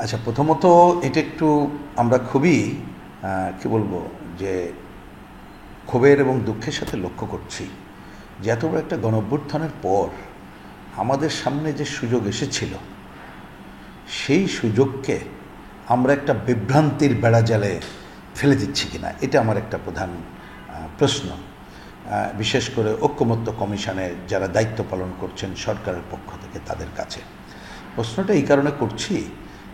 আচ্ছা, প্রথমত এটা একটু আমরা খুবই কি বলবো যে ক্ষোভের এবং দুঃখের সাথে লক্ষ্য করছি যে এত বড় একটা গণঅভ্যুত্থানের পর আমাদের সামনে যে সুযোগ এসেছিল সেই সুযোগকে আমরা একটা বিভ্রান্তির বেড়াজালে ফেলে দিচ্ছি কিনা, এটা আমার একটা প্রধান প্রশ্ন। বিশেষ করে ঐকমত্য কমিশনের যারা দায়িত্ব পালন করছেন সরকারের পক্ষ থেকে তাদের কাছে প্রশ্নটা এই কারণে করছি,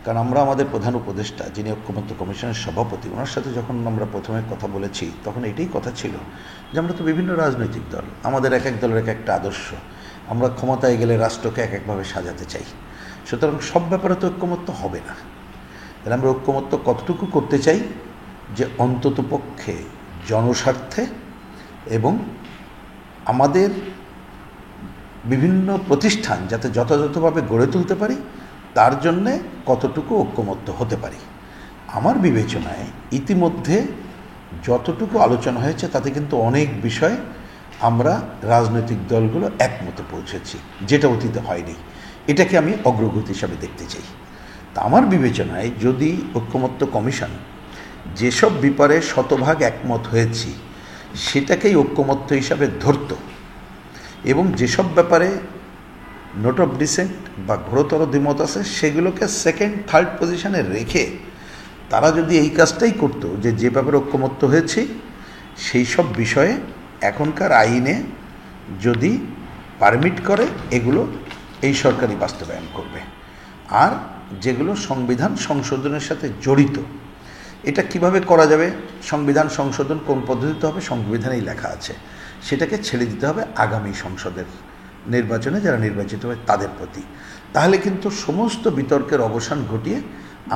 কারণ আমরা আমাদের প্রধান উপদেষ্টা যিনি ঐকমত্য কমিশনের সভাপতি, ওনার সাথে যখন আমরা প্রথমে কথা বলেছি তখন এটাই কথা ছিল যে আমরা তো বিভিন্ন রাজনৈতিক দল, আমাদের এক এক দলের এক একটা আদর্শ, আমরা ক্ষমতায় গেলে রাষ্ট্রকে এক একভাবে সাজাতে চাই, সুতরাং সব ব্যাপারে তো ঐকমত্য হবে না। তাহলে আমরা ঐকমত্য কতটুকু করতে চাই যে অন্ততপক্ষে জনস্বার্থে এবং আমাদের বিভিন্ন প্রতিষ্ঠান যাতে যথাযথভাবে গড়ে তুলতে পারি তার জন্যে কতটুকু ঐকমত্য হতে পারি। আমার বিবেচনায় ইতিমধ্যে যতটুকু আলোচনা হয়েছে তাতে কিন্তু অনেক বিষয় আমরা রাজনৈতিক দলগুলো একমতে পৌঁছেছি, যেটা অতীতে হয়নি। এটাকে আমি অগ্রগতি হিসাবে দেখতে চাই। তা আমার বিবেচনায় যদি ঐকমত্য কমিশন যেসব ব্যাপারে শতভাগ একমত হয়েছি সেটাকেই ঐকমত্য হিসাবে ধরত এবং যেসব ব্যাপারে নোট অফ ডিসেন্ট বা ঘোরতর দ্বিমত আছে সেগুলোকে সেকেন্ড থার্ড পজিশনে রেখে তারা যদি এই কাজটাই করতো যে ব্যাপারে ঐকমত্য হয়েছে সেই সব বিষয়ে এখনকার আইনে যদি পারমিট করে এগুলো এই সরকারই বাস্তবায়ন করবে। আর যেগুলো সংবিধান সংশোধনের সাথে জড়িত, এটা কিভাবে করা যাবে, সংবিধান সংশোধন কোন পদ্ধতিতে হবে সংবিধানেই লেখা আছে, সেটাকে ছেড়ে দিতে হবে আগামী সংসদের নির্বাচনে যারা নির্বাচিত হবে তাদের প্রতি। তাহলে কিন্তু সমস্ত বিতর্কের অবসান ঘটিয়ে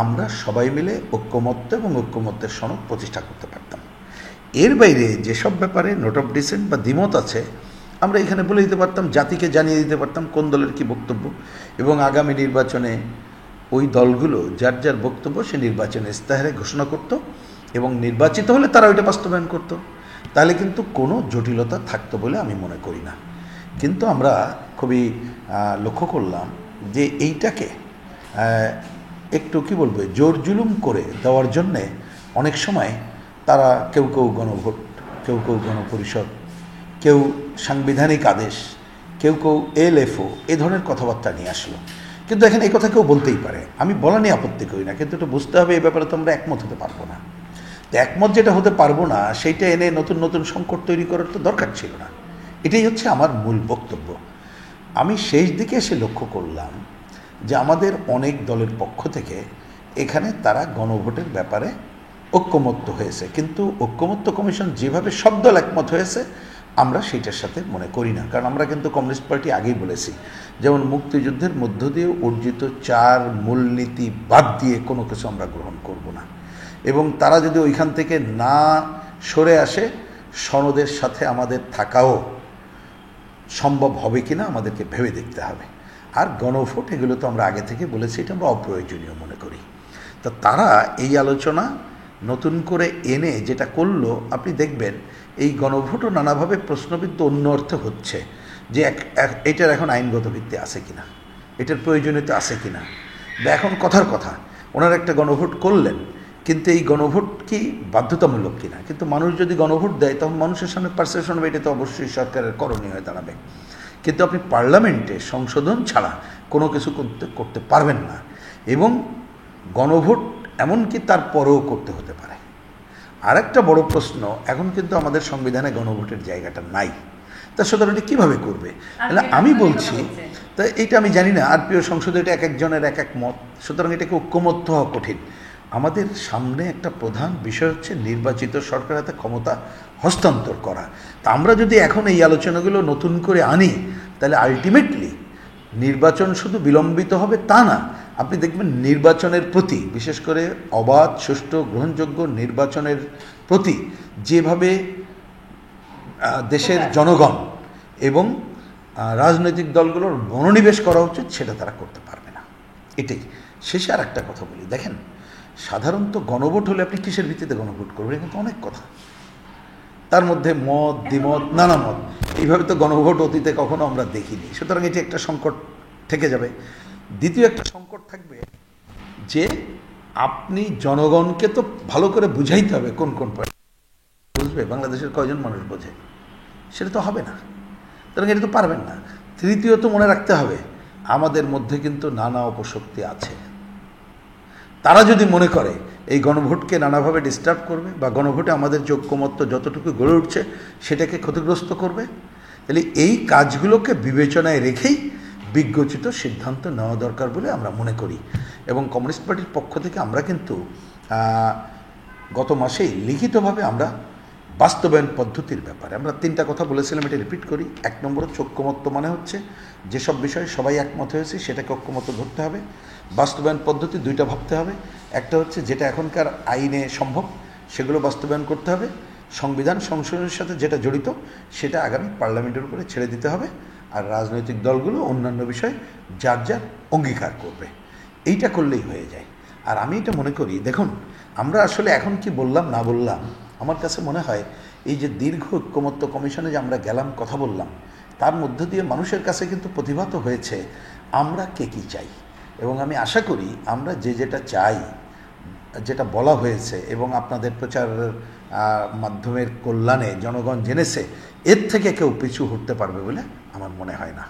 আমরা সবাই মিলে ঐকমত্য এবং ঐকমত্যের সনদ প্রতিষ্ঠা করতে পারতাম। এর বাইরে যেসব ব্যাপারে নোট অফ ডিসেন্ট বা দ্বিমত আছে আমরা এখানে বলে দিতে পারতাম, জাতিকে জানিয়ে দিতে পারতাম কোন দলের কি বক্তব্য, এবং আগামী নির্বাচনে ওই দলগুলো যার যার বক্তব্য সে নির্বাচনে ইস্তাহারে ঘোষণা করত এবং নির্বাচিত হলে তারা ওইটা বাস্তবায়ন করত। তাহলে কিন্তু কোনো জটিলতা থাকতো বলে আমি মনে করি না। কিন্তু আমরা খুবই লক্ষ্য করলাম যে এইটাকে একটু কি বলবো জোর জুলুম করে দেওয়ার জন্যে অনেক সময় তারা কেউ কেউ গণভোট, কেউ কেউ গণপরিষদ, কেউ সাংবিধানিক আদেশ, কেউ কেউ এলএফও এ ধরনের কথাবার্তা নিয়ে আসলো। কিন্তু এখানে এই কথা কেউ বলতেই পারে, আমি বলা নিয়ে আপত্তি করি না, কিন্তু এটা বুঝতে হবে এই ব্যাপারে তো আমরা একমত হতে পারবো না। তো একমত যেটা হতে পারবো না সেইটা এনে নতুন নতুন সংকট তৈরি করার তো দরকার ছিল না। এটাই হচ্ছে আমার মূল বক্তব্য। আমি শেষ দিকে এসে লক্ষ্য করলাম যে আমাদের অনেক দলের পক্ষ থেকে এখানে তারা গণভোটের ব্যাপারে ঐকমত্য হয়েছে, কিন্তু ঐকমত্য কমিশন যেভাবে সব দল একমত হয়েছে আমরা সেইটার সাথে মনে করি না। কারণ আমরা কিন্তু কমিউনিস্ট পার্টি আগেই বলেছি, যেমন মুক্তিযুদ্ধের মধ্য দিয়ে অর্জিত 4 মূলনীতি বাদ দিয়ে কোনো কিছু আমরা গ্রহণ করব না, এবং তারা যদি ওইখান থেকে না সরে আসে সনদের সাথে আমাদের থাকাও সম্ভব হবে কিনা আমাদেরকে ভেবে দেখতে হবে। আর গণভোট এগুলো তো আমরা আগে থেকে বলেছি এটা আমরা অপ্রয়োজনীয় মনে করি। তা তারা এই আলোচনা নতুন করে এনে যেটা করলো, আপনি দেখবেন এই গণভোটও নানাভাবে প্রশ্নবিদ্ধ অন্য অর্থে হচ্ছে যে এটার এখন আইনগত ভিত্তি আছে কিনা, এটার প্রয়োজনীয়তা আছে কিনা। বা এখন কথার কথা ওনারা একটা গণভোট করলেন, কিন্তু এই গণভোট কি বাধ্যতামূলক কিনা, কিন্তু মানুষ যদি গণভোট দেয় তখন মানুষের সামনে পারসেপশন হবে এটা তো অবশ্যই সরকারের করণীয় হয়ে দাঁড়াবে। কিন্তু আপনি পার্লামেন্টে সংশোধন ছাড়া কোনো কিছু করতে পারবেন না, এবং গণভোট এমনকি তারপরেও করতে হতে পারে। আর একটা বড় প্রশ্ন, এখন কিন্তু আমাদের সংবিধানে গণভোটের জায়গাটা নাই, তা সুতরাং এটা কীভাবে করবে? আমি বলছি তা এইটা আমি জানি না, আর প্রিয় সংসদে এটা এক একজনের এক এক মত, সুতরাং এটাকে ঐকমত্য হওয়া কঠিন। আমাদের সামনে একটা প্রধান বিষয় হচ্ছে নির্বাচিত সরকারের হাতে ক্ষমতা হস্তান্তর করা। তা আমরা যদি এখন এই আলোচনাগুলো নতুন করে আনি তাহলে আলটিমেটলি নির্বাচন শুধু বিলম্বিত হবে তা না, আপনি দেখবেন নির্বাচনের প্রতি, বিশেষ করে অবাধ সুষ্ঠু গ্রহণযোগ্য নির্বাচনের প্রতি যেভাবে দেশের জনগণ এবং রাজনৈতিক দলগুলোর মনোনিবেশ করা উচিত সেটা তারা করতে পারবে না। এটাই। শেষে আর একটা কথা বলি, দেখেন সাধারণত গণভোট হলে আপনি কিসের ভিত্তিতে গণভোট করবেন, কিন্তু অনেক কথা, তার মধ্যে মত দ্বিমত নানা মত, এইভাবে তো গণভোট অতীতে কখনো আমরা দেখিনি। সুতরাং এটি একটা সংকট থেকে যাবে। দ্বিতীয় একটা সংকট থাকবে যে আপনি জনগণকে তো ভালো করে বুঝাইতে হবে কোন কোন পয়েন্ট বুঝবে, বাংলাদেশের কয়জন মানুষ বোঝে, সেটা তো হবে না, সুতরাং এটা তো পারবেন না। তৃতীয়ত মনে রাখতে হবে আমাদের মধ্যে কিন্তু নানা অপশক্তি আছে। তারা যদি মনে করে এই গণভোটকে নানাভাবে ডিস্টার্ব করবে বা গণভোটে আমাদের যে ঐক্যমত্য যতটুকু গড়ে উঠছে সেটাকে ক্ষতিগ্রস্ত করবে, তাহলে এই কাজগুলোকে বিবেচনায় রেখেই বিজ্ঞোচিত সিদ্ধান্ত নেওয়া দরকার বলে আমরা মনে করি। এবং কমিউনিস্ট পার্টির পক্ষ থেকে আমরা কিন্তু গত মাসেই লিখিতভাবে আমরা বাস্তবায়ন পদ্ধতির ব্যাপারে আমরা 3টা কথা বলেছিলাম, এটা রিপিট করি। 1 নম্বর হচ্ছে ঐক্যমত্য, মানে হচ্ছে যেসব বিষয়ে সবাই একমত হয়েছে সেটাকে ঐক্যমত্য ধরতে হবে। বাস্তবায়ন পদ্ধতি 2টা ভাবতে হবে, একটা হচ্ছে যেটা এখনকার আইনে সম্ভব সেগুলো বাস্তবায়ন করতে হবে, সংবিধান সংশোধনের সাথে যেটা জড়িত সেটা আগামী পার্লামেন্টের উপরে ছেড়ে দিতে হবে, আর রাজনৈতিক দলগুলো অন্যান্য বিষয় যার যার অঙ্গীকার করবে। এইটা করলেই হয়ে যায়। আর আমি এটা মনে করি, দেখুন আমরা আসলে এখন কি বললাম না বললাম, আমার কাছে মনে হয় এই যে দীর্ঘ ঐক্যমত্য কমিশনে যে আমরা গেলাম, কথা বললাম, তার মধ্য দিয়ে মানুষের কাছে কিন্তু প্রতিভাত হয়েছে আমরা কে কী চাই। এবং আমি আশা করি আমরা যে যেটা চাই, যেটা বলা হয়েছে এবং আপনাদের প্রচারের মাধ্যমের কল্যাণে জনগণ জেনেছে, এর থেকে কেউ পিছু হটতে পারবে বলে আমার মনে হয় না।